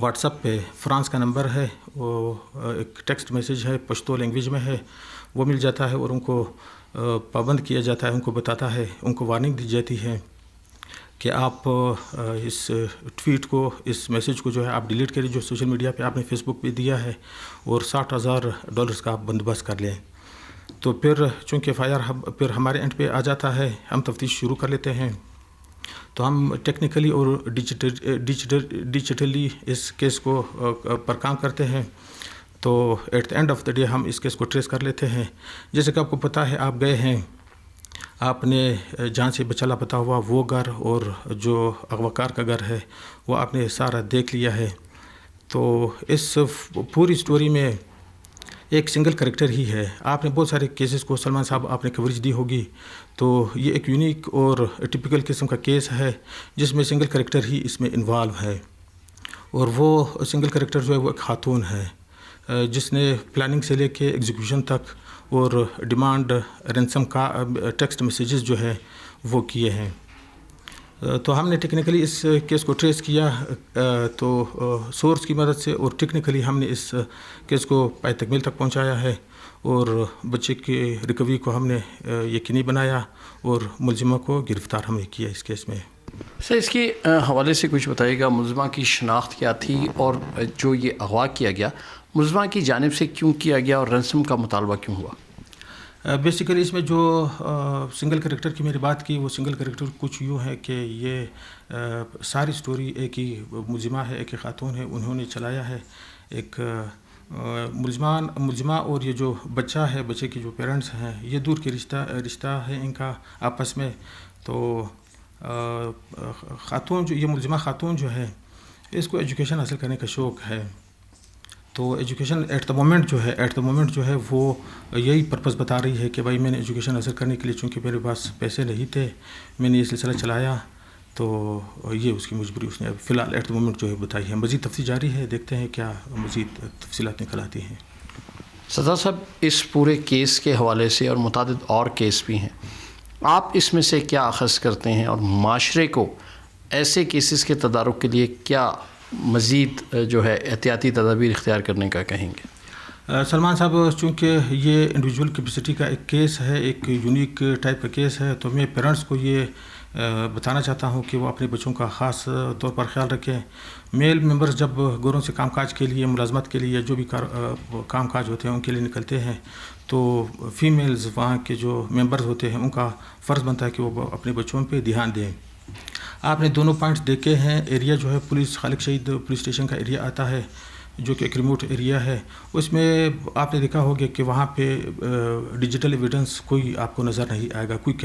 What's app پہ France کا number ہے، وہ ایک ٹیکسٹ میسیج ہے، پشتو لینگویج میں ہے، وہ مل جاتا ہے اور ان کو پابند کیا جاتا ہے، ان کو بتاتا ہے، ان کو وارننگ دی جاتی ہے کہ آپ اس ٹویٹ کو، اس میسیج کو جو ہے آپ ڈیلیٹ کریں جو سوشل میڈیا پہ آپ نے فیس بک پہ دیا ہے، اور $60,000 کا آپ بندوبست کر لیں۔ تو پھر چونکہ ایف آئی آر پھر ہمارے اینڈ پہ آ جاتا ہے، ہم تفتیش شروع کر لیتے ہیں، تو ہم ٹیکنیکلی اور ڈیجیٹلی اس کیس کو پر کام کرتے ہیں۔ تو at the end of the day ہم اس کیس کو ٹریس کر لیتے ہیں۔ جیسے کہ آپ کو پتہ ہے، آپ گئے ہیں، آپ نے جہاں سے بچہ لاپتہ ہوا وہ گھر اور جو اغواکار کا گھر ہے وہ آپ نے سارا دیکھ لیا ہے۔ تو اس پوری سٹوری میں ایک سنگل کریکٹر ہی ہے۔ آپ نے بہت سارے کیسز کو، سلمان صاحب آپ نے کوریج دی ہوگی، تو یہ ایک یونیک اور ٹپیکل قسم کا کیس ہے جس میں سنگل کریکٹر ہی اس میں انوالو ہے، اور وہ سنگل کریکٹر جو ہے وہ ایک خاتون ہے جس نے پلاننگ سے لے کے ایگزیکیوشن تک اور ڈیمانڈ رینسم کا ٹیکسٹ میسیجز جو ہے وہ کیے ہیں۔ تو ہم نے ٹیکنیکلی اس کیس کو ٹریس کیا، تو سورس کی مدد سے، اور ٹیکنیکلی ہم نے اس کیس کو پائے تکمیل تک پہنچایا ہے، اور بچے کی ریکوری کو ہم نے یقینی بنایا، اور ملزمہ کو گرفتار ہم نے کیا اس کیس میں۔ سر، اس کے حوالے سے کچھ بتائیے گا، ملزمہ کی شناخت کیا تھی، اور جو یہ اغوا کیا گیا ملزمہ کی جانب سے کیوں کیا گیا، اور رینسم کا مطالبہ کیوں ہوا؟ بیسیکلی اس میں جو سنگل کریکٹر کی میری بات کی، وہ سنگل کریکٹر کچھ یوں ہے کہ یہ ساری سٹوری ایک ہی ملزمہ ہے، ایک ہی خاتون ہے، انہوں نے چلایا ہے۔ ایک ملزمہ اور یہ جو بچہ ہے، بچے کے جو پیرنٹس ہیں، یہ دور کے رشتہ ہے ان کا آپس میں۔ تو خاتون جو یہ ملزمہ خاتون جو ہے، اس کو ایجوکیشن حاصل کرنے کا شوق ہے، تو ایجوکیشن ایٹ دا مومنٹ جو ہے وہ یہی پرپس بتا رہی ہے کہ بھائی میں نے ایجوکیشن حاصل کرنے کے لیے، چونکہ میرے پاس پیسے نہیں تھے، میں نے یہ سلسلہ چلایا، تو یہ اس کی مجبوری اس نے فی الحال ایٹ دا مومنٹ جو ہے بتائی ہے۔ مزید تفتیش جاری ہے، دیکھتے ہیں کیا مزید تفصیلات نکل آتی ہیں۔ سزا صاحب، اس پورے کیس کے حوالے سے اور متعدد اور کیس بھی ہیں، آپ اس میں سے کیا اخذ کرتے ہیں، اور معاشرے کو ایسے کیسز کے تدارک کے لیے کیا مزید جو ہے احتیاطی تدابیر اختیار کرنے کا کہیں گے؟ سلمان صاحب، چونکہ یہ انڈیویجول کیپیسٹی کا ایک کیس ہے، ایک یونیک ٹائپ کا کیس ہے، تو میں پیرنٹس کو یہ بتانا چاہتا ہوں کہ وہ اپنے بچوں کا خاص طور پر خیال رکھیں۔ میل ممبرز جب گھروں سے کام کاج کے لیے، ملازمت کے لیے، جو بھی کام کاج ہوتے ہیں ان کے لیے نکلتے ہیں، تو فیمیلز وہاں کے جو ممبرز ہوتے ہیں ان کا فرض بنتا ہے کہ وہ اپنے بچوں پہ دھیان دیں۔ آپ نے دونوں پوائنٹس دیکھے ہیں۔ ایریا جو ہے پولیس خالق شہید پولیس اسٹیشن کا ایریا آتا ہے، جو کہ ایک ریموٹ ایریا ہے، اس میں آپ نے دیکھا ہوگا کہ وہاں پہ ڈیجیٹل ایویڈنس کوئی آپ کو نظر نہیں آئے گا، کوئی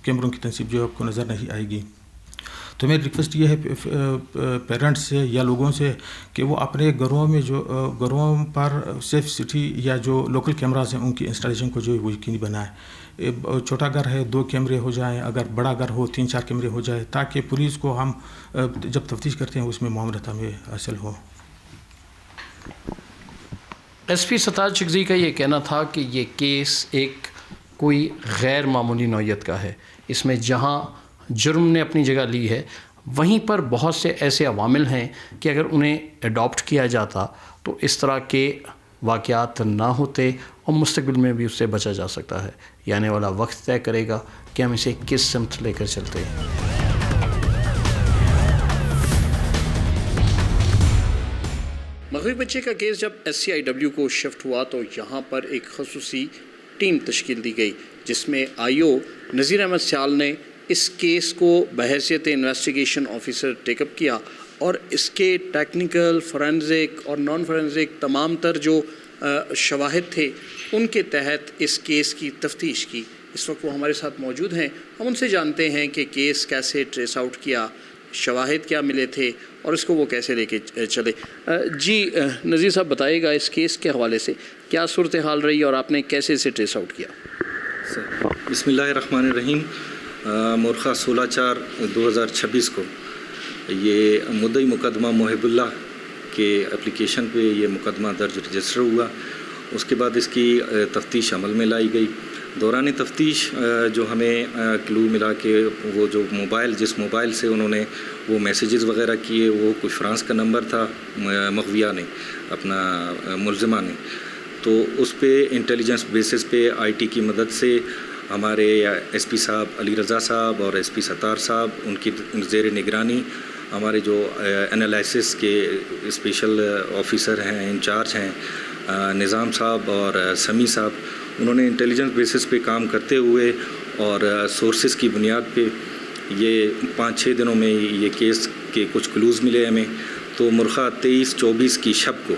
کیمروں کی تنصیب جو ہے آپ کو نظر نہیں آئے گی۔ تو میری ریکویسٹ یہ ہے پیرنٹس سے یا لوگوں سے کہ وہ اپنے گھروں پر سیف سٹی یا جو لوکل کیمراز ہیں ان کی انسٹالیشن کو جو ہے وہ یقینی بنائیں۔ چھوٹا گھر ہے 2 کیمرے ہو جائیں، اگر بڑا گھر ہو 3-4 کیمرے ہو جائے، تاکہ پولیس کو ہم جب تفتیش کرتے ہیں اس میں معاملت ہمیں حاصل ہو۔ ایس پی ستار چکزئی کا یہ کہنا تھا کہ یہ کیس ایک کوئی غیر معمولی نوعیت کا ہے، اس میں جہاں جرم نے اپنی جگہ لی ہے، وہیں پر بہت سے ایسے عوامل ہیں کہ اگر انہیں اڈاپٹ کیا جاتا تو اس طرح کے واقعات نہ ہوتے، اور مستقبل میں بھی اس سے بچا جا سکتا ہے۔ یہ آنے والا وقت طے کرے گا کہ ہم اسے کس سمت لے کر چلتے ہیں۔ مغوی بچے کا کیس جب SCIW کو شفٹ ہوا تو یہاں پر ایک خصوصی ٹیم تشکیل دی گئی، جس میں IO نذیر احمد سیال نے اس کیس کو بحیثیت انویسٹیگیشن آفیسر ٹیک اپ کیا، اور اس کے ٹیکنیکل، فورینزک اور نان فورینزک تمام تر جو شواہد تھے ان کے تحت اس کیس کی تفتیش کی۔ اس وقت وہ ہمارے ساتھ موجود ہیں، ہم ان سے جانتے ہیں کہ کیس کیسے ٹریس آؤٹ کیا، شواہد کیا ملے تھے، اور اس کو وہ کیسے لے کے چلے۔ جی نذیر صاحب، بتائیے گا اس کیس کے حوالے سے کیا صورتحال رہی اور آپ نے کیسے اسے ٹریس آؤٹ کیا؟ بسم اللہ الرحمن الرحیم۔ مورخہ 16/4/2026 کو یہ مدعی مقدمہ محب اللہ کے اپلیکیشن پہ یہ مقدمہ درج رجسٹر ہوا۔ اس کے بعد اس کی تفتیش عمل میں لائی گئی۔ دوران تفتیش جو ہمیں کلو ملا کہ وہ جو جس موبائل سے انہوں نے وہ میسیجز وغیرہ کیے وہ کوئی فرانس کا نمبر تھا مغویہ نے اپنا ملزمہ نے، تو اس پہ انٹیلیجنس بیسس پہ آئی ٹی کی مدد سے ہمارے ایس پی صاحب علی رضا صاحب اور ایس پی ستار صاحب ان کی زیر نگرانی ہمارے جو انالائسس کے اسپیشل آفیسر ہیں انچارج ہیں نظام صاحب اور سمیع صاحب، انہوں نے انٹیلیجنس بیسس پہ کام کرتے ہوئے اور سورسز کی بنیاد پہ یہ 5-6 دنوں میں یہ کیس کے کچھ کلوز ملے ہمیں، تو مرخہ 23-24 کی شب کو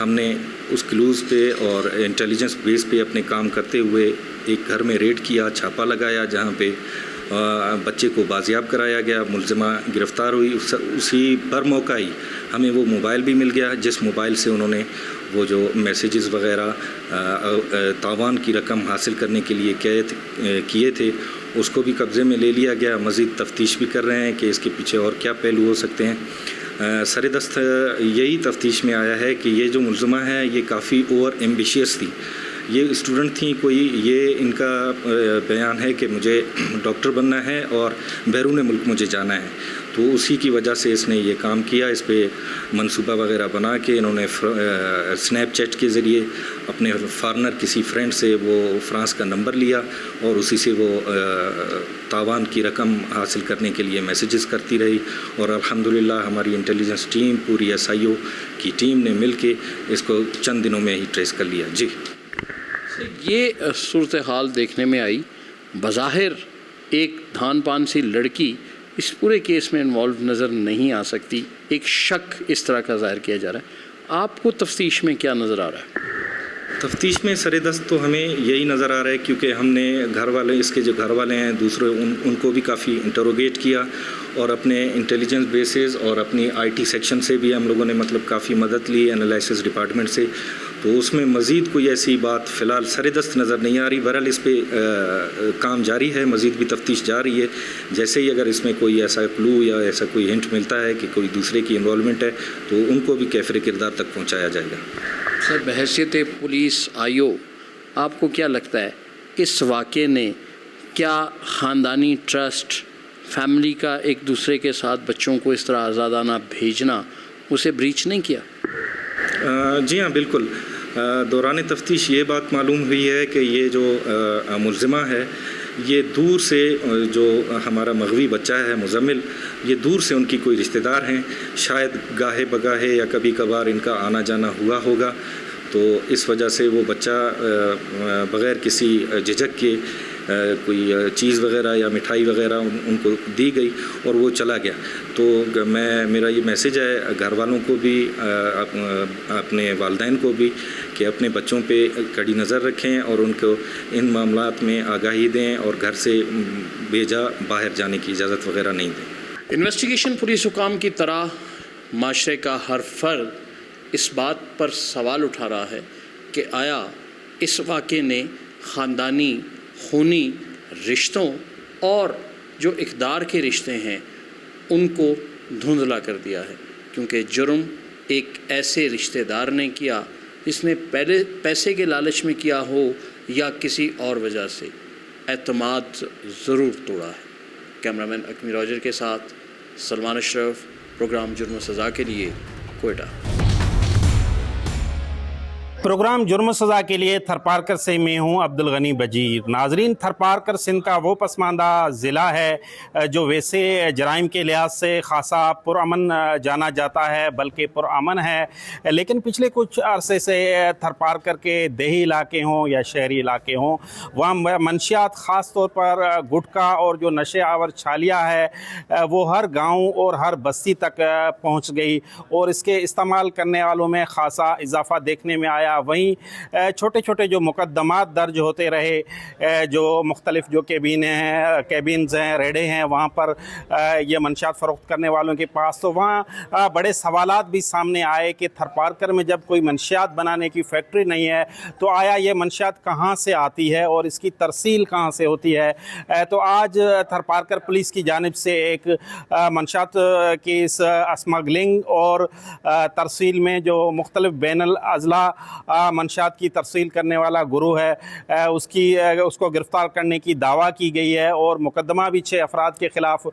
ہم نے اس کلوز پہ اور انٹیلیجنس بیس پہ اپنے کام کرتے ہوئے ایک گھر میں ریڈ کیا، چھاپا لگایا، جہاں پہ بچے کو بازیاب کرایا گیا، ملزمہ گرفتار ہوئی۔ اسی پر موقع ہی ہمیں وہ موبائل بھی مل گیا جس موبائل سے انہوں نے وہ جو میسیجز وغیرہ تاوان کی رقم حاصل کرنے کے لیے کیے تھے اس کو بھی قبضے میں لے لیا گیا۔ مزید تفتیش بھی کر رہے ہیں کہ اس کے پیچھے اور کیا پہلو ہو سکتے ہیں۔ سر دست یہی تفتیش میں آیا ہے کہ یہ جو ملزمہ ہے یہ کافی اوور ایمبیشیس تھی، یہ اسٹوڈنٹ تھیں کوئی، یہ ان کا بیان ہے کہ مجھے ڈاکٹر بننا ہے اور بیرون ملک مجھے جانا ہے، تو اسی کی وجہ سے اس نے یہ کام کیا۔ اس پہ منصوبہ وغیرہ بنا کے انہوں نے سنیپ چیٹ کے ذریعے اپنے فارنر کسی فرینڈ سے وہ فرانس کا نمبر لیا اور اسی سے وہ تاوان کی رقم حاصل کرنے کے لیے میسیجز کرتی رہی، اور الحمدللہ ہماری انٹیلیجنس ٹیم پوری SIO کی ٹیم نے مل کے اس کو چند دنوں میں ہی ٹریس کر لیا۔ جی یہ صورتحال دیکھنے میں آئی، بظاہر ایک دھان پان سی لڑکی اس پورے کیس میں انوالو نظر نہیں آ سکتی، ایک شک اس طرح کا ظاہر کیا جا رہا ہے۔ آپ کو تفتیش میں کیا نظر آ رہا ہے؟ تفتیش میں سر دست تو ہمیں یہی نظر آ رہا ہے، کیونکہ ہم نے اس کے جو گھر والے ہیں دوسرے ان کو بھی کافی انٹروگیٹ کیا، اور اپنے انٹیلیجنس بیسز اور اپنی IT سیکشن سے بھی ہم لوگوں نے کافی مدد لی، انالائسس ڈپارٹمنٹ سے، تو اس میں مزید کوئی ایسی بات فی الحال سر دست نظر نہیں آ رہی۔ بہرحال اس پہ کام جاری ہے، مزید بھی تفتیش جاری ہے، جیسے ہی اگر اس میں کوئی ایسا کلو یا ایسا کوئی ہنٹ ملتا ہے کہ کوئی دوسرے کی انوالومنٹ ہے تو ان کو بھی کیفر کردار تک پہنچایا جائے گا۔ سر، بحیثیت پولیس IO آپ کو کیا لگتا ہے اس واقعے نے کیا خاندانی ٹرسٹ، فیملی کا ایک دوسرے کے ساتھ بچوں کو اس طرح آزادانہ بھیجنا اسے بریچ نہیں کیا؟ جی ہاں، بالکل۔ دوران تفتیش یہ بات معلوم ہوئی ہے کہ یہ جو ملزمہ ہے یہ دور سے، جو ہمارا مغوی بچہ ہے مزمل، یہ دور سے ان کی کوئی رشتہ دار ہیں، شاید گاہے بگاہے یا کبھی کبھار ان کا آنا جانا ہوا ہوگا، تو اس وجہ سے وہ بچہ بغیر کسی جھجک کے کوئی چیز وغیرہ یا مٹھائی وغیرہ ان کو دی گئی اور وہ چلا گیا۔ تو میرا یہ میسیج ہے گھر والوں کو بھی، اپنے والدین کو بھی، کہ اپنے بچوں پہ کڑی نظر رکھیں اور ان کو ان معاملات میں آگاہی دیں اور گھر سے بیجا باہر جانے کی اجازت وغیرہ نہیں دیں۔ انویسٹیگیشن پولیس حکام کی طرح معاشرے کا ہر فرد اس بات پر سوال اٹھا رہا ہے کہ آیا اس واقعے نے خاندانی خونی رشتوں اور جو اقدار کے رشتے ہیں ان کو دھندلا کر دیا ہے، کیونکہ جرم ایک ایسے رشتہ دار نے کیا جس نے پہلے پیسے کے لالچ میں کیا ہو یا کسی اور وجہ سے اعتماد ضرور توڑا ہے۔ کیمرامین اکمی راجر کے ساتھ سلمان اشرف، پروگرام جرم و سزا کے لیے، کوئٹہ۔ پروگرام جرم و سزا کے لیے تھرپارکر سے میں ہوں عبدالغنی بجیر۔ ناظرین، تھرپارکر سندھ کا وہ پسماندہ ضلع ہے جو ویسے جرائم کے لحاظ سے خاصا پرامن جانا جاتا ہے، بلکہ پرامن ہے، لیکن پچھلے کچھ عرصے سے تھرپارکر کے دیہی علاقے ہوں یا شہری علاقے ہوں، وہاں منشیات خاص طور پر گٹکا اور جو نشے آور چھالیاں ہے وہ ہر گاؤں اور ہر بستی تک پہنچ گئی اور اس کے استعمال کرنے والوں میں خاصا اضافہ دیکھنے میں آیا۔ وہیں چھوٹے چھوٹے جو مقدمات درج ہوتے رہے، جو مختلف جو کیبینز ہیں، ریڑے ہیں، وہاں پر یہ منشیات فروخت کرنے والوں کے پاس، تو وہاں بڑے سوالات بھی سامنے آئے کہ تھرپارکر میں جب کوئی منشیات بنانے کی فیکٹری نہیں ہے تو آیا یہ منشیات کہاں سے آتی ہے اور اس کی ترسیل کہاں سے ہوتی ہے؟ تو آج تھرپارکر پولیس کی جانب سے ایک منشیات کی اسمگلنگ اور ترسیل میں جو مختلف بین الاضلاع منشیات کی ترسیل کرنے والا گروہ ہے اس کو گرفتار کرنے کی دعویٰ کی گئی ہے اور مقدمہ بھی 6 افراد کے خلاف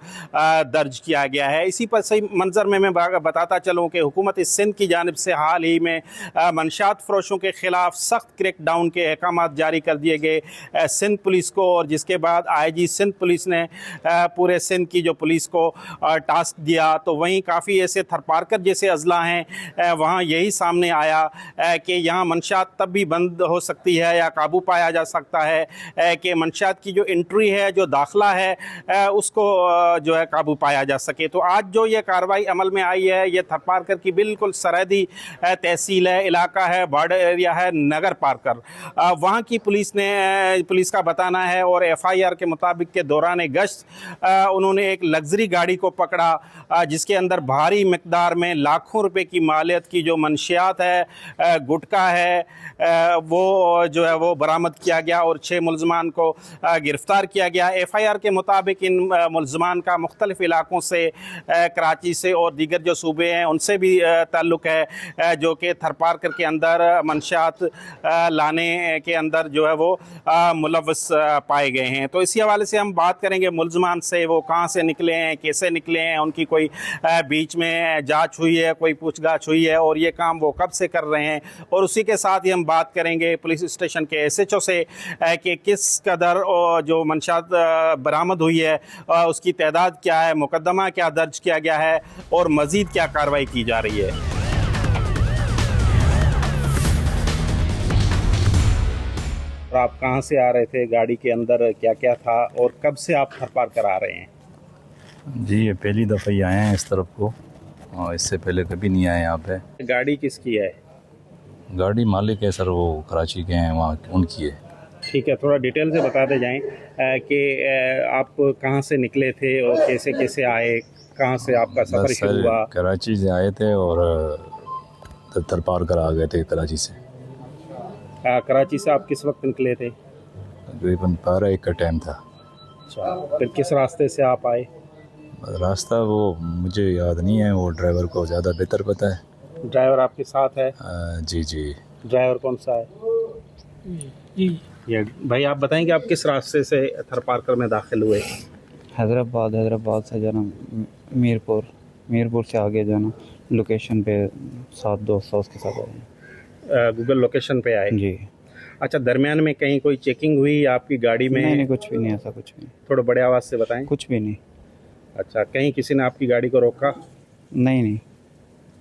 درج کیا گیا ہے۔ اسی پر صحیح منظر میں بتاتا چلوں کہ حکومت سندھ کی جانب سے حال ہی میں منشیات فروشوں کے خلاف سخت کریک ڈاؤن کے احکامات جاری کر دیے گئے سندھ پولیس کو، اور جس کے بعد آئی جی سندھ پولیس نے پورے سندھ کی جو پولیس کو ٹاسک دیا، تو وہیں کافی ایسے تھرپارکر جیسے اضلاع ہیں وہاں یہی سامنے آیا کہ یہاں منشیات تب بھی بند ہو سکتی ہے یا قابو پایا جا سکتا ہے کہ منشیات کی جو انٹری ہے، جو داخلہ ہے، اس کو جو ہے قابو پایا جا سکے۔ تو آج جو یہ کارروائی عمل میں آئی ہے، یہ تھرپارکر کی بالکل سرحدی تحصیل ہے، علاقہ ہے، بارڈر ایریا ہے نگر پارکر۔ وہاں کی پولیس کا بتانا ہے اور ایف آئی آر کے مطابق کے دوران گشت انہوں نے ایک لگژری گاڑی کو پکڑا جس کے اندر بھاری مقدار میں لاکھوں روپے کی مالیت کی جو منشیات ہے، گٹکا ہے، وہ جو ہے وہ برآمد کیا گیا اور 6 ملزمان کو گرفتار کیا گیا۔ ایف آئی آر کے مطابق ان ملزمان کا مختلف علاقوں سے، کراچی سے اور دیگر جو صوبے ہیں ان سے بھی تعلق ہے، جو کہ تھرپارکر کے اندر منشیات لانے کے اندر جو ہے وہ ملوث پائے گئے ہیں۔ تو اسی حوالے سے ہم بات کریں گے ملزمان سے، وہ کہاں سے نکلے ہیں، کیسے نکلے ہیں، ان کی کوئی بیچ میں جانچ ہوئی ہے، کوئی پوچھ گچھ ہوئی ہے، اور یہ کام وہ کب سے کر رہے ہیں، اور اسی کے ساتھ ہی ہم بات کریں گے پولیس اسٹیشن کے ایس ایچ او سے کہ کس قدر جو منشیات برآمد ہوئی ہے اس کی تعداد کیا ہے، مقدمہ کیا درج کیا گیا ہے اور مزید کیا کارروائی کی جا رہی ہے۔ آپ کہاں سے آ رہے تھے، گاڑی کے اندر کیا کیا تھا، اور کب سے آپ تھرپارکر آ رہے ہیں؟ جی یہ پہلی دفعہ ہی آئے ہیں اس طرف کو، اور اس سے پہلے کبھی نہیں آئے یہاں پہ۔ گاڑی کس کی ہے؟ گاڑی مالک ہے سر، وہ کراچی کے ہیں، وہاں ان کی ہے۔ ٹھیک ہے، تھوڑا ڈیٹیل سے بتاتے جائیں کہ آپ کہاں سے نکلے تھے اور کیسے کیسے آئے، کہاں سے آپ کا سفر بس شروع سر ہوا؟ کراچی سے آئے تھے اور تھرپارکر آ گئے تھے کراچی سے۔ کراچی سے آپ کس وقت نکلے تھے؟ تقریباً 12-1 کا ٹائم تھا۔ اچھا، پھر کس راستے سے آپ آئے؟ راستہ وہ مجھے یاد نہیں ہے، وہ ڈرائیور کو زیادہ بہتر پتہ ہے۔ ڈرائیور آپ کے ساتھ ہے؟ جی جی۔ ڈرائیور کون سا ہے؟ یہ بھائی آپ بتائیں کہ آپ کس راستے سے تھرپارکر میں داخل ہوئے؟ حیدرآباد سے جو ہے نا میرپور سے آگے جو ہے نا لوکیشن پہ 7 دوست اس کے ساتھ آئے۔ گوگل لوکیشن پہ آئے؟ جی۔ اچھا، درمیان میں کہیں کوئی چیکنگ ہوئی آپ کی گاڑی میں؟ نہیں کچھ بھی نہیں، ایسا کچھ بھی نہیں۔ تھوڑا بڑے آواز سے بتائیں۔ کچھ بھی نہیں۔ اچھا، کہیں کسی نے آپ کی گاڑی کو روکا؟ نہیں۔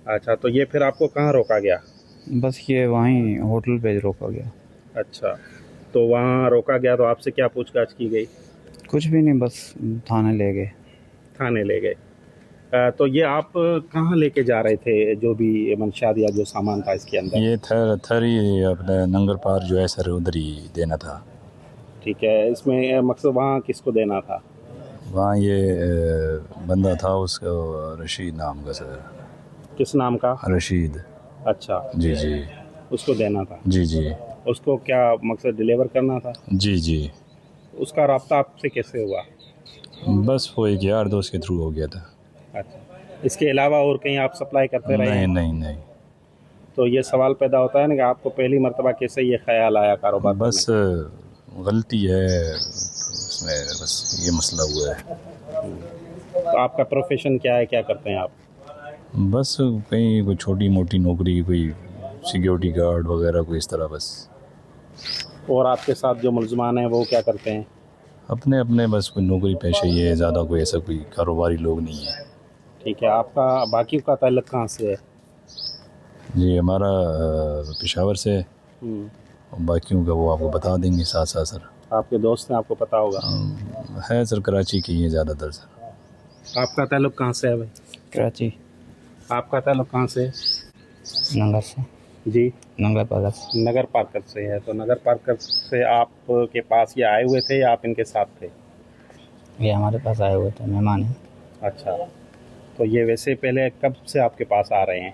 اچھا، تو یہ پھر آپ کو کہاں روکا گیا؟ بس یہ وہیں ہوٹل پہ روکا گیا۔ اچھا، تو وہاں روکا گیا تو آپ سے کیا پوچھ گچھ کی گئی؟ کچھ بھی نہیں، بس تھانے لے گئے۔ تھانے لے گئے۔ تو یہ آپ کہاں لے کے جا رہے تھے جو بھی منشیات یا جو سامان تھا اس کے اندر؟ یہ تھر ہی اپنے ننگر پار جو ہے سر ادھر ہی دینا تھا۔ ٹھیک ہے، اس میں مقصد وہاں کس کو دینا تھا؟ وہاں یہ بندہ تھا اس کو رشید نام کا سر۔ کس نام کا؟ رشید۔ اچھا جی جی۔ اس کو دینا تھا؟ جی جی۔ اس کو کیا مقصد ڈیلیور کرنا تھا؟ جی جی۔ اس کا رابطہ آپ سے کیسے ہوا؟ بس وہ ایک یار دوست کے تھرو ہو گیا تھا۔ اچھا، اس کے علاوہ اور کہیں آپ سپلائی کرتے رہے ہیں؟ نہیں۔ تو یہ سوال پیدا ہوتا ہے نا کہ آپ کو پہلی مرتبہ کیسے یہ خیال آیا کاروبار کرنے بس غلطی ہے اس میں، بس یہ مسئلہ ہوا ہے۔ تو آپ کا پروفیشن کیا ہے، کیا کرتے ہیں آپ؟ بس کہیں کوئی چھوٹی موٹی نوکری، کوئی سیکیورٹی گارڈ وغیرہ کوئی اس طرح بس۔ اور آپ کے ساتھ جو ملزمان ہیں وہ کیا کرتے ہیں؟ اپنے بس کوئی نوکری پیشہ ہی ہے، زیادہ کوئی ایسا کوئی کاروباری لوگ نہیں ہے۔ ٹھیک ہے، آپ کا باقیوں کا تعلق کہاں سے ہے؟ جی ہمارا پشاور سے، باقیوں کا وہ آپ کو بتا دیں گے ساتھ ساتھ سر۔ آپ کے دوست ہیں، آپ کو پتا ہوگا۔ ہے سر کراچی کی ہی ہے زیادہ تر سر۔ آپ کا تعلق کہاں سے ہے بھائی؟ کراچی۔ آپ کا تعلق کہاں سے ہے؟ ننگر سے۔ جی، ننگر پارکر سے۔ نگر پارکر سے ہے۔ تو نگر پارکر سے آپ کے پاس یہ آئے ہوئے تھے یا آپ ان کے ساتھ تھے؟ یہ ہمارے پاس آئے ہوئے تھے، مہمان ہیں۔ اچھا، تو یہ ویسے پہلے کب سے آپ کے پاس آ رہے ہیں؟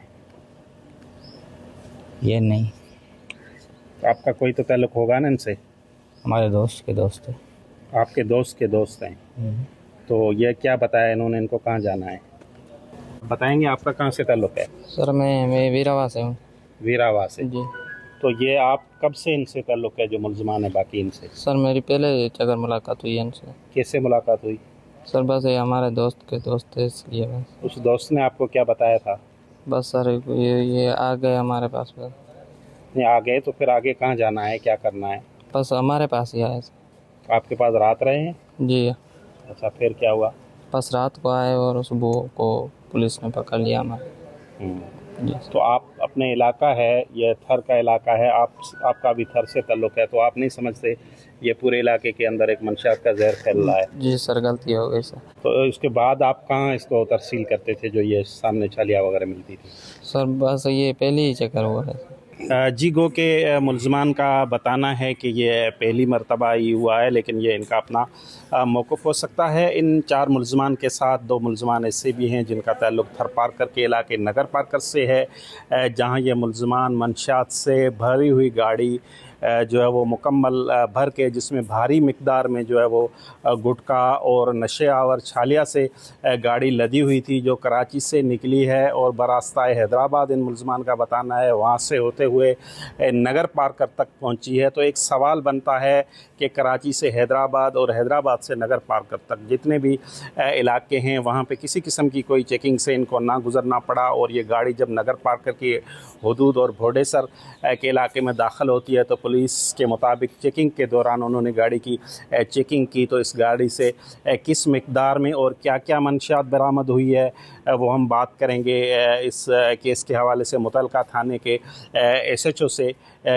یہ نہیں، آپ کا کوئی تو تعلق ہوگا نا ان سے؟ ہمارے دوست کے دوست تھے۔ آپ کے دوست کے دوست ہیں، تو یہ کیا بتایا انہوں نے ان کو کہاں جانا ہے؟ بتائیں گے آپ کا کہاں سے تعلق ہے؟ سر میں ویراوا سے ہوں۔ ویراوا سے؟ جی۔ تو یہ آپ کب سے ان سے تعلق ہے جو ملزمان ہیں باقی ان سے؟ سر میری پہلے جگہ ملاقات ہوئی ہے ان سے. کیسے ملاقات ہوئی؟ سر بس یہ ہمارے دوست کے دوست تھے اس لیے بس. اس دوست نے آپ کو کیا بتایا تھا؟ بس سر یہ آ گئے ہمارے پاس. بس نہیں آ گئے تو پھر آگے کہاں جانا ہے، کیا کرنا ہے؟ بس ہمارے پاس ہی آئے سر. آپ کے پاس رات رہے ہیں؟ جی اچھا پھر کیا ہوا؟ بس رات کو آئے اور صبح کو پولیس نے پکڑ لیا ہمارے. جی تو آپ اپنے علاقہ ہے، یہ تھر کا علاقہ ہے، آپ کا بھی تھر سے تعلق ہے، تو آپ نہیں سمجھتے یہ پورے علاقے کے اندر ایک منشیات کا زہر پھیل رہا ہے؟ جی سر غلطی ہو گئی سر. تو اس کے بعد آپ کہاں اس کو ترسیل کرتے تھے جو یہ سامنے چھالیاں وغیرہ ملتی تھی؟ سر بس یہ پہلی ہی چکر ہوا ہے. جی گو کہ ملزمان کا بتانا ہے کہ یہ پہلی مرتبہ ہی ہوا ہے، لیکن یہ ان کا اپنا موقف ہو سکتا ہے. ان 4 ملزمان کے ساتھ 2 ملزمان ایسے بھی ہیں جن کا تعلق تھر پارکر کے علاقے نگر پارکر سے ہے، جہاں یہ ملزمان منشیات سے بھری ہوئی گاڑی جو ہے وہ مکمل بھر کے، جس میں بھاری مقدار میں جو ہے وہ گٹکا اور نشے آور چھالیہ سے گاڑی لدی ہوئی تھی، جو کراچی سے نکلی ہے اور براستہ حیدرآباد ان ملزمان کا بتانا ہے وہاں سے ہوتے ہوئے نگر پارکر تک پہنچی ہے. تو ایک سوال بنتا ہے کہ کراچی سے حیدرآباد اور حیدرآباد سے نگر پارکر تک جتنے بھی علاقے ہیں وہاں پہ کسی قسم کی کوئی چیکنگ سے ان کو نہ گزرنا پڑا، اور یہ گاڑی جب نگر پارکر کی حدود اور بھوڈیسر کے علاقے میں داخل ہوتی ہے تو پولیس کے مطابق چیکنگ کے دوران انہوں نے گاڑی کی چیکنگ کی، تو اس گاڑی سے کس مقدار میں اور کیا کیا منشیات برآمد ہوئی ہے وہ ہم بات کریں گے اس کیس کے حوالے سے متعلقہ تھانے کے ایس ایچ او سے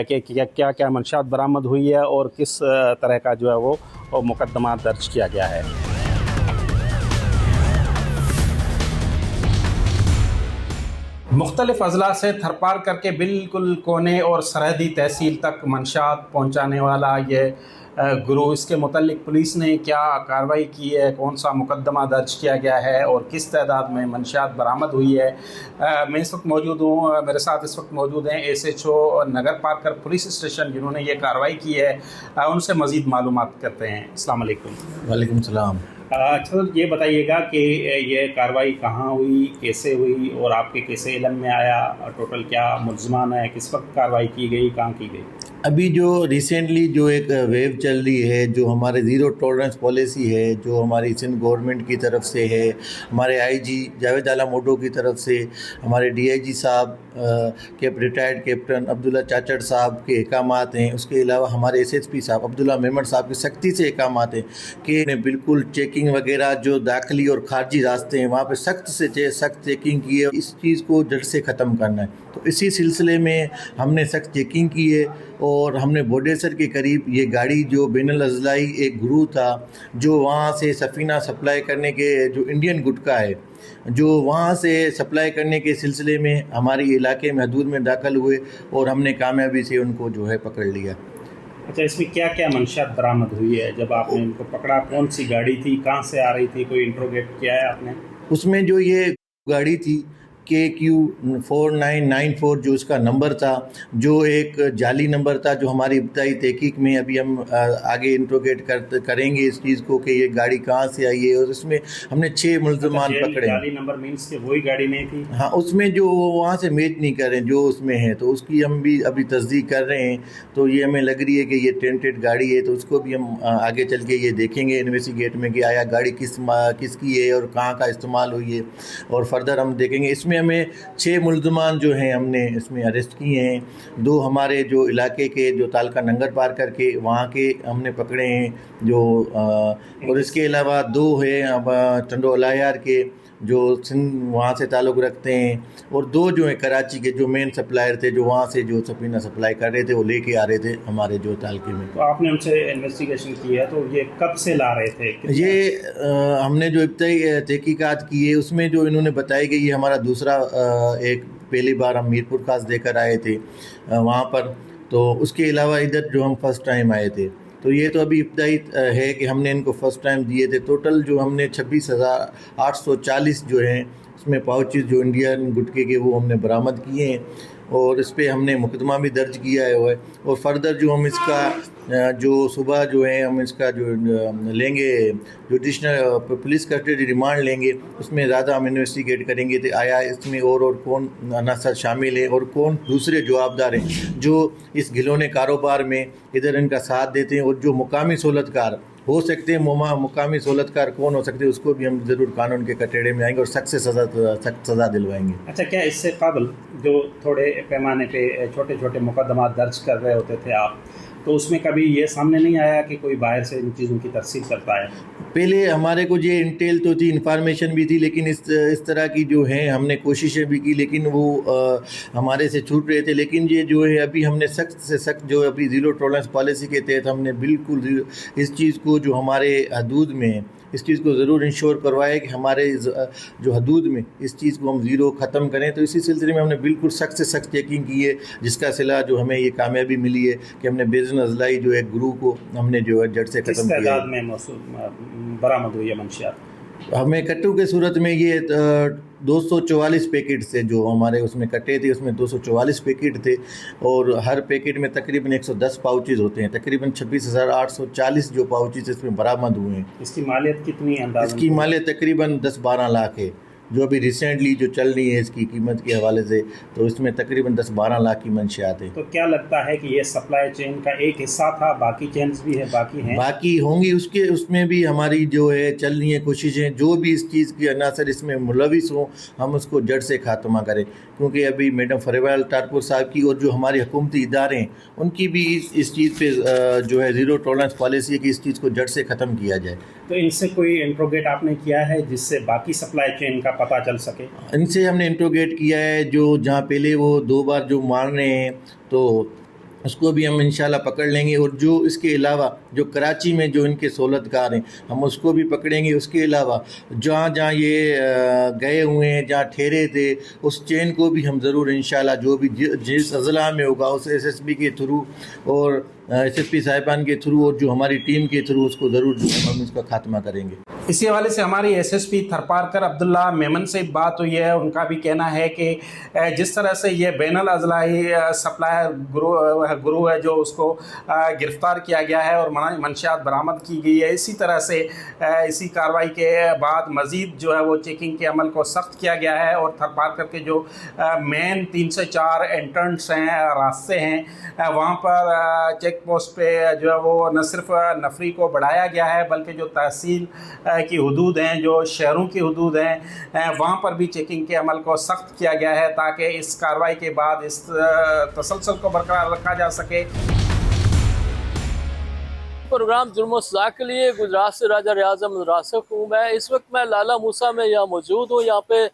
کہ کیا کیا منشیات برآمد ہوئی ہے اور کس طرح کا جو ہے وہ مقدمہ درج کیا گیا ہے. مختلف اضلاع سے تھر پارکر کے بالکل کونے اور سرحدی تحصیل تک منشیات پہنچانے والا یہ گروہ، اس کے متعلق پولیس نے کیا کارروائی کی ہے، کون سا مقدمہ درج کیا گیا ہے اور کس تعداد میں منشیات برآمد ہوئی ہے. میں اس وقت موجود ہوں، میرے ساتھ اس وقت موجود ہیں S H O Nagarparkar police station جنہوں نے یہ کارروائی کی ہے. ان سے مزید معلومات کرتے ہیں. السلام علیکم. وعلیکم السلام. اچھا یہ بتائیے گا کہ یہ کارروائی کہاں ہوئی، کیسے ہوئی اور آپ کے کیسے علم میں آیا، ٹوٹل کیا ملزمان ہے، کس وقت کارروائی کی گئی، کہاں کی گئی؟ ابھی جو ریسنٹلی جو ایک ویو چل رہی ہے، جو ہمارے زیرو ٹالرنس پالیسی ہے، جو ہماری سندھ گورنمنٹ کی طرف سے ہے، ہمارے آئی جی جاوید اعلیٰ موٹو کی طرف سے، ہمارے ڈی آئی جی صاحب ریٹائرڈ کیپٹن عبداللہ چاچڑ صاحب کے احکامات ہیں. اس کے علاوہ ہمارے ایس ایس پی صاحب عبداللہ میمن صاحب کی سختی سے احکامات ہیں کہ بالکل چیکنگ وغیرہ جو داخلی اور خارجی راستے ہیں وہاں پہ سخت سے سخت چیکنگ کی ہے. اس چیز کو جڑ سے ختم کرنا ہے. تو اسی سلسلے میں ہم نے سخت چیکنگ کی ہے اور ہم نے بوڈیسر کے قریب یہ گاڑی جو بین الاضلاعی ایک گروہ تھا جو وہاں سے سفینہ سپلائی کرنے کے، جو انڈین گٹکا ہے، جو وہاں سے سپلائی کرنے کے سلسلے میں ہمارے علاقے میں حدود میں داخل ہوئے اور ہم نے کامیابی سے ان کو جو ہے پکڑ لیا. اچھا اس میں کیا کیا منشیات برآمد ہوئی ہے جب آپ نے ان کو پکڑا؟ کون سی گاڑی تھی، کہاں سے آ رہی تھی، کوئی انٹروگیٹ کیا ہے آپ نے؟ اس میں جو یہ گاڑی تھی KQ4994 جو اس کا نمبر تھا، جو ایک جعلی نمبر تھا، جو ہماری ابتدائی تحقیق میں ابھی ہم آگے انٹروگیٹ کریں گے اس چیز کو کہ یہ گاڑی کہاں سے آئی ہے. اور اس میں ہم نے 6 ملزمان پکڑے. جعلی نمبر مینس کہ وہی گاڑی نہیں تھی؟ ہاں اس میں جو وہاں سے میچ نہیں کر رہے ہیں جو اس میں ہے، تو اس کی ہم بھی ابھی تصدیق کر رہے ہیں. تو یہ ہمیں لگ رہی ہے کہ یہ ٹینٹڈ گاڑی ہے، تو اس کو بھی ہم آگے چل کے یہ دیکھیں گے انویسٹیگیٹ میں کہ آیا گاڑی کس کی ہے اور کہاں کا استعمال ہوئی ہے، اور فردر ہم دیکھیں گے. اس میں ہمیں 6 ملزمان جو ہیں ہم نے اس میں اریسٹ کیے ہیں. 2 ہمارے جو علاقے کے جو تعلقہ ننگر پارکر کے وہاں کے ہم نے پکڑے ہیں جو اور اس کے علاوہ 2 ہیں ٹنڈو الایار کے جو سندھ وہاں سے تعلق رکھتے ہیں، اور 2 جو ہیں کراچی کے جو مین سپلائر تھے جو وہاں سے جو سفینہ سپلائی کر رہے تھے، وہ لے کے آ رہے تھے ہمارے جو تعلقے میں. تو آپ نے ان سے انویسٹیگیشن کی ہے، تو یہ کب سے لا رہے تھے؟ یہ ہم نے جو ابتدائی تحقیقات کی ہے اس میں جو انہوں نے بتایا کہ یہ ہمارا دوسرا ایک پہلی بار ہم میرپور خاص دے کر آئے تھے وہاں پر، تو اس کے علاوہ ادھر جو ہم فرسٹ ٹائم آئے تھے. تو یہ تو ابھی ابتدائی ہے کہ ہم نے ان کو فرسٹ ٹائم دیے تھے. ٹوٹل جو ہم نے 26,840 جو ہیں اس میں پاؤچز جو انڈین گٹکے کے وہ ہم نے برآمد کیے ہیں اور اس پہ ہم نے مقدمہ بھی درج کیا ہے اور فردر جو ہم اس کا جو صبح جو ہے ہم اس کا جو لیں گے جوڈیشنل پولیس کسٹڈی ریمانڈ لیں گے اس میں زیادہ ہم انویسٹیگیٹ کریں گے کہ آیا اس میں اور کون عناصر شامل ہیں اور کون دوسرے جوابدار ہیں جو اس گھلونے کاروبار میں ادھر ان کا ساتھ دیتے ہیں اور جو مقامی سہولت کار ہو سکتے ہیں مقامی سہولت کار کون ہو سکتے ہیں اس کو بھی ہم ضرور قانون کے کٹڑے میں آئیں گے اور سخت سے سخت سزا دلوائیں گے. اچھا، کیا اس سے قبل جو تھوڑے پیمانے پہ چھوٹے چھوٹے مقدمات درج کر رہے ہوتے تھے آپ، تو اس میں کبھی یہ سامنے نہیں آیا کہ کوئی باہر سے ان چیزوں کی ترسیل کرتا ہے؟ پہلے ہمارے کو یہ انٹیل تو تھی، انفارمیشن بھی تھی، لیکن اس طرح کی جو ہیں ہم نے کوششیں بھی کی لیکن وہ ہمارے سے چھوٹ رہے تھے. لیکن یہ جو ہے ابھی ہم نے سخت سے سخت جو ابھی زیرو ٹالرنس پالیسی کے تحت ہم نے بالکل اس چیز کو جو ہمارے حدود میں اس چیز کو ضرور انشور کروایا کہ ہمارے جو حدود میں اس چیز کو ہم زیرو ختم کریں. تو اسی سلسلے میں ہم نے بالکل سخت سے سخت چیکنگ کی ہے جس کا صلہ جو ہمیں یہ کامیابی ملی ہے کہ ہم نے بیزن اضلاعی جو ایک گروہ کو ہم نے جو ہے جڑ سے ختم کیا. کس تعداد میں برآمد ہوئی ہے منشیات؟ ہمیں کٹو کے صورت میں یہ 244 پیکٹ تھے جو ہمارے اس میں کٹے تھے، اس میں 244 پیکٹ تھے اور ہر پیکٹ میں تقریباً 110 پاؤچز ہوتے ہیں. تقریباً 26,840 جو پاؤچز اس میں برآمد ہوئے ہیں. اس کی مالیت کتنی انداز؟ اس کی مالیت تقریباً 10-12 لاکھ ہے جو ابھی ریسنٹلی جو چل رہی ہے اس کی قیمت کے حوالے سے، تو اس میں تقریباً 10-12 لاکھ کی منشیات ہیں. تو کیا لگتا ہے کہ یہ سپلائی چین کا ایک حصہ تھا، باقی چینز بھی ہے، باقی ہوں گی اس میں بھی ہماری جو ہے چل رہی ہیں کوششیں، جو بھی اس چیز کی عناصر اس میں ملوث ہوں ہم اس کو جڑ سے خاتمہ کریں. کیونکہ ابھی میڈم فریوال ٹارپور صاحب کی اور جو ہماری حکومتی ادارے ہیں ان کی بھی اس چیز پہ جو ہے زیرو ٹالرنس پالیسی ہے کہ اس چیز کو جڑ سے ختم کیا جائے. تو ان سے کوئی انٹروگیٹ آپ نے کیا ہے جس سے باقی سپلائی چین کا پتہ چل سکے؟ ان سے ہم نے انٹروگیٹ کیا ہے، جو جہاں پہلے وہ 2 بار جو مار رہے ہیں تو اس کو بھی ہم انشاءاللہ پکڑ لیں گے. اور جو اس کے علاوہ جو کراچی میں جو ان کے سہولت کار ہیں ہم اس کو بھی پکڑیں گے. اس کے علاوہ جہاں جہاں یہ گئے ہوئے ہیں، جہاں ٹھہرے تھے، اس چین کو بھی ہم ضرور انشاءاللہ جو بھی جس اضلاع میں ہوگا اس SSP کے تھرو اور SSP صاحبان کے تھرو اور جو ہماری ٹیم کے تھرو اس کو ضرور ہم اس کا خاتمہ کریں گے. اسی حوالے سے ہماری SSP تھرپارکر عبداللہ میمن سے بات ہوئی ہے. ان کا بھی کہنا ہے کہ جس طرح سے یہ بین الاضلاعی سپلائر گروہ ہے جو اس کو گرفتار کیا گیا ہے اور منشیات برآمد کی گئی ہے، اسی طرح سے اسی کارروائی کے بعد مزید جو ہے وہ چیکنگ کے عمل کو سخت کیا گیا ہے اور تھرپارکر کے جو مین 3 سے 4 انٹرنٹس ہیں، راستے ہیں، وہاں پر چیک پوسٹ پہ جو ہے وہ نہ صرف نفری کو بڑھایا گیا ہے بلکہ جو تحصیل کی حدود ہیں، جو شہروں کی حدود ہیں، وہاں پر بھی چیکنگ کے عمل کو سخت کیا گیا ہے تاکہ اس کارروائی کے بعد اس تسلسل کو برقرار رکھا جا سکے. پروگرام جرم و سزا کے لیے گجرات سے راجہ ریاض احمد راسخ ہوں. میں اس وقت لالا موسیٰ میں یہاں موجود ہوں. یہاں پہ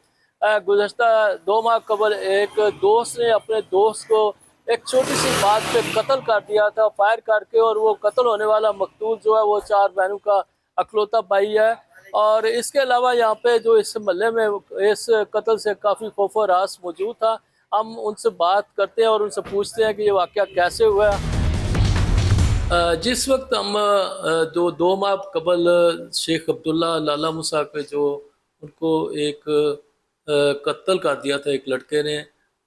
گزشتہ 2 ماہ قبل ایک دوست نے اپنے دوست کو ایک چھوٹی سی بات پہ قتل کر دیا تھا فائر کر کے، اور وہ قتل ہونے والا مقتول جو ہے وہ 4 بہنوں کا اکلوتا بھائی ہے. اور اس کے علاوہ یہاں پہ جو اس محلے میں اس قتل سے کافی خوف و ہراس موجود تھا. ہم ان سے بات کرتے ہیں اور ان سے پوچھتے ہیں کہ یہ واقعہ کیسے ہوا. جس وقت ہم 2 ماہ قبل شیخ عبداللہ لالا موسیٰ پہ جو ان کو ایک قتل کر دیا تھا ایک لڑکے نے،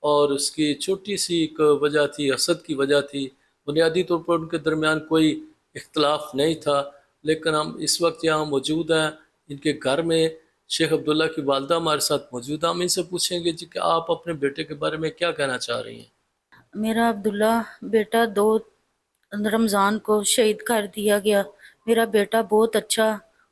اور اس کی چھوٹی سی ایک وجہ تھی، حسد کی وجہ تھی. بنیادی طور پر ان کے درمیان کوئی اختلاف نہیں تھا، لیکن ہم اس وقت یہاں موجود ہیں ان کے گھر میں. شیخ عبداللہ کی والدہ ہمارے ساتھ موجود ہیں. ہم ان سے پوچھیں گے جی کہ آپ اپنے بیٹے کے بارے میں کیا کہنا چاہ رہی ہیں؟ میرا عبداللہ بیٹا 2 رمضان کو شہید کر دیا گیا. میرا بیٹا بہت اچھا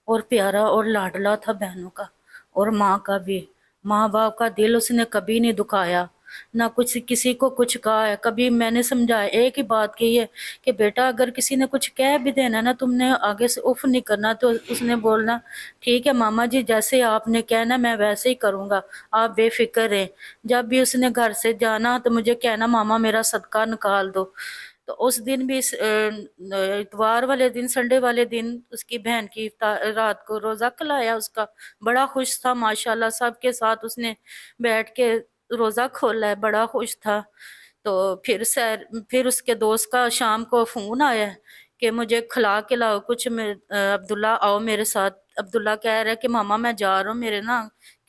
اور پیارا اور لاڈلا تھا بہنوں کا اور ماں کا بھی. ماں باپ کا دل اس نے کبھی نہیں دکھایا، نہ کچھ کسی کو کچھ کہا ہے. کبھی میں نے سمجھایا، ایک ہی بات کہی ہے کہ بیٹا اگر کسی نے کچھ کہہ بھی دینا نا، تم نے آگے سے اف نہیں کرنا. تو اس نے بولنا ٹھیک ہے ماما جی، جیسے آپ نے کہنا میں ویسے ہی کروں گا، آپ بے فکر رہیں. جب بھی اس نے گھر سے جانا تو مجھے کہنا ماما میرا صدقہ نکال دو. تو اس دن بھی اتوار والے دن، سنڈے والے دن اس کی بہن کی رات کو روزہ کھلایا. اس کا بڑا خوش تھا ماشاءاللہ، سب کے ساتھ اس نے بیٹھ کے روزہ کھولا ہے، بڑا خوش تھا. تو پھر اس کے دوست کا شام کو فون آیا کہ مجھے کھلا کے لاؤ کچھ، عبداللہ آؤ میرے ساتھ. عبداللہ کہہ رہا ہے کہ ماما میں جا رہا ہوں، میرے نا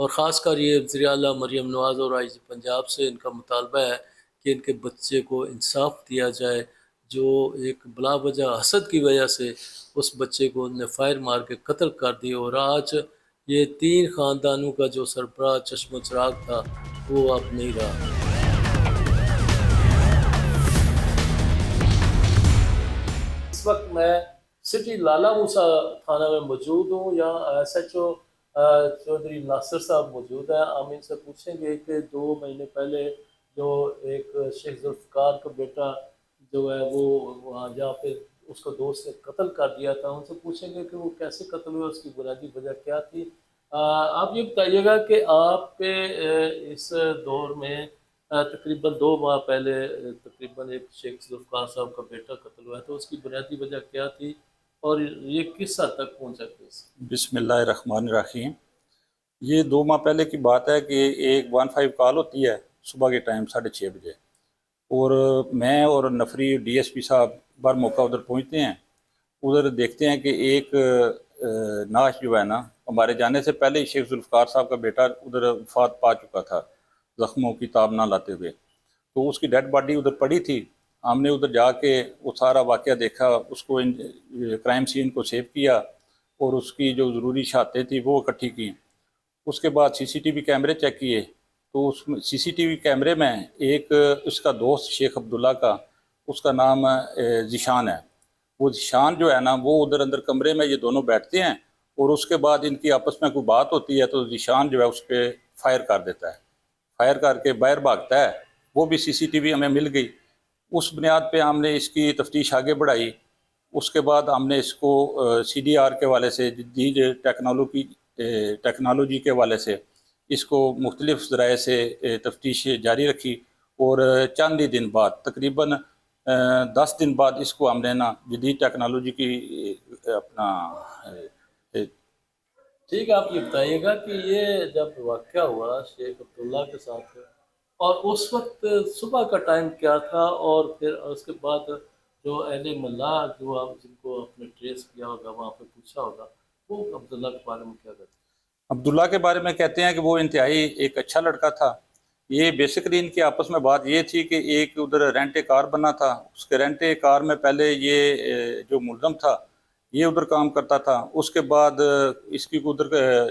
اور خاص کر یہ وزیر اعلیٰ مریم نواز اور IG پنجاب سے ان کا مطالبہ ہے کہ ان کے بچے کو انصاف دیا جائے، جو ایک بلا وجہ حسد کی وجہ سے اس بچے کو انہوں نے فائر مار کے قتل کر دی، اور آج یہ 3 خاندانوں کا جو سربراہ چشم و چراغ تھا وہ اب نہیں رہا۔ اس وقت میں سٹی لالا موسیٰ تھانہ میں موجود ہوں، یہاں SHO چودھری ناصر صاحب موجود ہیں۔ ہم ان سے پوچھیں گے کہ 2 مہینے پہلے جو ایک شیخ ذوالفقار کا بیٹا جو ہے وہ وہاں جہاں پہ اس کو دوست نے قتل کر دیا تھا، ان سے پوچھیں گے کہ وہ کیسے قتل ہوا، اس کی بنیادی وجہ کیا تھی۔ آپ یہ بتائیے گا کہ آپ پہ اس دور میں تقریباً 2 ماہ پہلے تقریباً ایک شیخ ذوالفقار صاحب کا بیٹا قتل ہوا ہے، تو اس کی بنیادی وجہ کیا تھی اور یہ کس حد تک پہنچا تھا؟ بسم اللہ الرحمن الرحیم۔ یہ 2 ماہ پہلے کی بات ہے کہ ایک 15 کال ہوتی ہے صبح کے ٹائم 6:30 بجے، اور میں اور نفری DSP صاحب بار موقع ادھر پہنچتے ہیں۔ ادھر دیکھتے ہیں کہ ایک نعش جو ہے نا، ہمارے جانے سے پہلے ہی شیخ ذوالفقار صاحب کا بیٹا ادھر وفات پا چکا تھا زخموں کی تاب نہ لاتے ہوئے، تو اس کی ڈیڈ باڈی ادھر پڑی تھی۔ ہم نے ادھر جا کے وہ سارا واقعہ دیکھا، اس کو کرائم سین کو سیو کیا اور اس کی جو ضروری شہادتیں تھیں وہ اکٹھی کی۔ اس کے بعد CCTV کیمرے چیک کیے، تو اس CCTV کیمرے میں ایک اس کا دوست شیخ عبداللہ کا، اس کا نام ذیشان ہے۔ وہ ذیشان جو ہے نا، وہ ادھر اندر کمرے میں یہ دونوں بیٹھتے ہیں، اور اس کے بعد ان کی آپس میں کوئی بات ہوتی ہے تو ذیشان جو ہے اس پہ فائر کر دیتا ہے، فائر کر کے باہر بھاگتا ہے۔ وہ بھی CCTV ہمیں مل گئی۔ اس بنیاد پہ ہم نے اس کی تفتیش آگے بڑھائی۔ اس کے بعد ہم نے اس کو CDR کے حوالے سے، جدید ٹیکنالوجی کے حوالے سے اس کو مختلف ذرائع سے تفتیش جاری رکھی، اور چند ہی دن بعد، تقریباً 10 دن بعد اس کو ہم نے نا جدید ٹیکنالوجی کی اپنا ٹھیک ہے، آپ یہ بتائیے گا کہ یہ جب واقعہ ہوا شیخ عبداللہ کے ساتھ، اور اس وقت صبح کا ٹائم کیا تھا، اور پھر اس کے بعد جو اہل محلہ جو آپ جن کو آپ نے ٹریس کیا ہوگا، وہاں پہ پوچھا ہوگا، وہ عبداللہ کے بارے میں کیا کہتے ہیں؟ عبداللہ کے بارے میں کہتے ہیں کہ وہ انتہائی ایک اچھا لڑکا تھا۔ یہ بیسکلی ان کی آپس میں بات یہ تھی کہ ایک ادھر رینٹ کار بنا تھا، اس کے رینٹ کار میں پہلے یہ جو ملزم تھا یہ ادھر کام کرتا تھا۔ اس کے بعد اس کی ادھر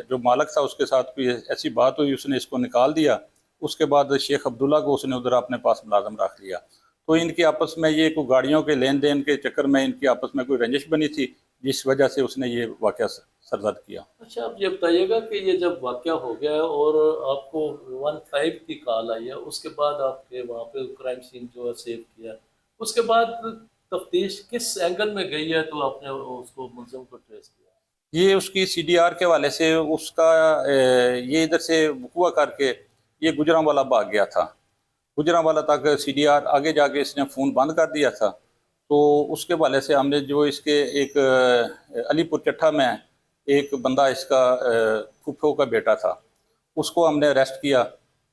جو مالک تھا اس کے ساتھ کوئی ایسی بات ہوئی، اس نے اس کو نکال دیا۔ اس کے بعد شیخ عبداللہ کو اس نے ادھر اپنے پاس ملازم رکھ لیا۔ تو ان کی آپس میں یہ کوئی گاڑیوں کے لین دین کے چکر میں ان کی آپس میں کوئی رنجش بنی تھی، جس وجہ سے اس نے یہ واقعہ سرزد کیا۔ اچھا، آپ یہ بتائیے گا کہ یہ جب واقعہ ہو گیا ہے اور آپ کو 15 کی کال آئی ہے، اس کے بعد آپ کے وہاں پہ کرائم سین جو ہے سیو کیا، اس کے بعد تفتیش کس اینگل میں گئی ہے تو آپ نے اس کو ملزم کو ٹریس کیا؟ یہ اس کی CDR کے حوالے سے اس کا یہ ادھر سے وقوع کر کے یہ گجرانوالہ بھاگ گیا تھا۔ گجرانوالہ تک CDR آگے جا کے اس نے فون بند کر دیا تھا۔ تو اس کے حوالے سے ہم نے جو اس کے ایک علی پور چٹھا میں ایک بندہ اس کا پھوپھو کا بیٹا تھا، اس کو ہم نے اریسٹ کیا۔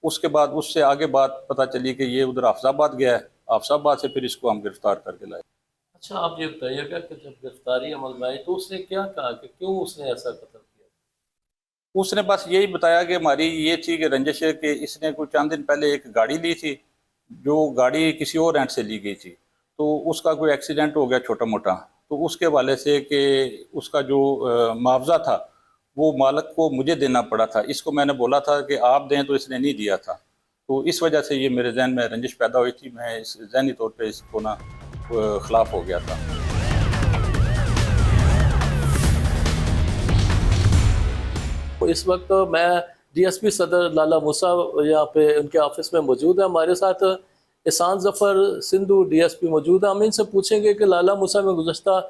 اس کے بعد اس سے آگے بات پتہ چلی کہ یہ ادھر حافظ آباد گیا ہے، حافظ آباد سے پھر اس کو ہم گرفتار کر کے لائے۔ اچھا، آپ یہ بتائیے گا کہ جب گرفتاری عمل میں آئی تو اس نے کیا کہا کہ کیوں اس نے ایسا قتل کیا؟ اس نے بس یہی بتایا کہ ہماری یہ تھی کہ رنجش ہے کہ اس نے کوئی چند دن پہلے ایک گاڑی لی تھی، جو گاڑی کسی اور رینٹ سے لی گئی تھی، تو اس کا کوئی ایکسیڈنٹ ہو گیا چھوٹا موٹا، تو اس کے حوالے سے کہ اس کا جو معاوضہ تھا وہ مالک کو مجھے دینا پڑا تھا۔ اس کو میں نے بولا تھا کہ آپ دیں، تو اس نے نہیں دیا تھا۔ تو اس وجہ سے یہ میرے ذہن میں رنجش پیدا ہوئی تھی، میں اس ذہنی طور پہ اس کو نا خلاف ہو گیا تھا۔ اس وقت میں DSP صدر لالا موسیٰ یہاں پہ ان کے آفس میں موجود ہے، ہمارے ساتھ احسان ظفر سندھو DSP موجود ہے۔ ہم ان سے پوچھیں گے کہ لالا موسیٰ میں گزشتہ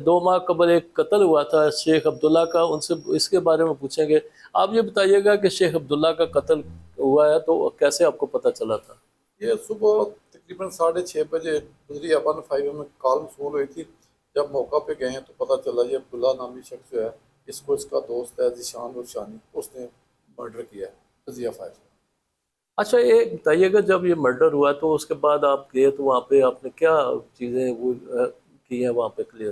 2 ماہ قبل ایک قتل ہوا تھا شیخ عبداللہ کا، ان سے اس کے بارے میں پوچھیں گے۔ آپ یہ بتائیے گا کہ شیخ عبداللہ کا قتل ہوا ہے تو کیسے آپ کو پتہ چلا تھا؟ یہ صبح تقریباً 6:30 بجے گزری 15 میں کال موصول ہوئی تھی۔ جب موقع پہ گئے ہیں تو پتہ چلا یہ عبداللہ نامی شخص جو ہے، اس کو اس کا دوست ہے ذیشان الشانی، اس نے مرڈر کیا ہے تجزیہ فائر۔ اچھا، یہ بتائیے گا جب یہ مرڈر ہوا تو اس کے بعد آپ گئے تو وہاں پہ آپ نے کیا چیزیں وہ کی ہیں وہاں پہ کلیئر؟